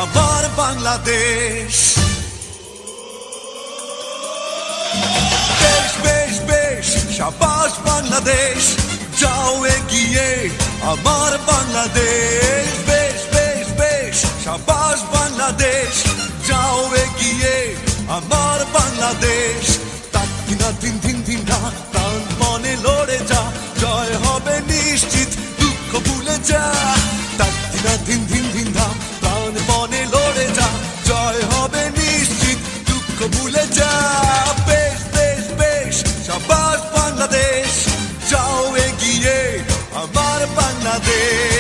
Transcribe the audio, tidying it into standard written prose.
আমার বাংলাদেশ। বেশ বেশ বেশ সাবাস বাংলাদেশ, যাও এগিয়ে আমার বাংলাদেশ। বেশ বেশ বেশ সাবাস বাংলাদেশ, যাও এগিয়ে আমার বাংলাদেশ। তাকিনা দিন দিন দিন রাত প্রাণ মনে লড়ে যা, জয় হবে নিশ্চিত, দুঃখ ভুলে যা। তাকিনা দিন দিন দিন রাত প্রাণ মনে লড়ে যা, জয় হবে নিশ্চিত, দুঃখ ভুলে যা। বেশ বেশ বেশ সাবাস বাংলাদেশ, যাও এগিয়ে আমার বাংলাদেশ।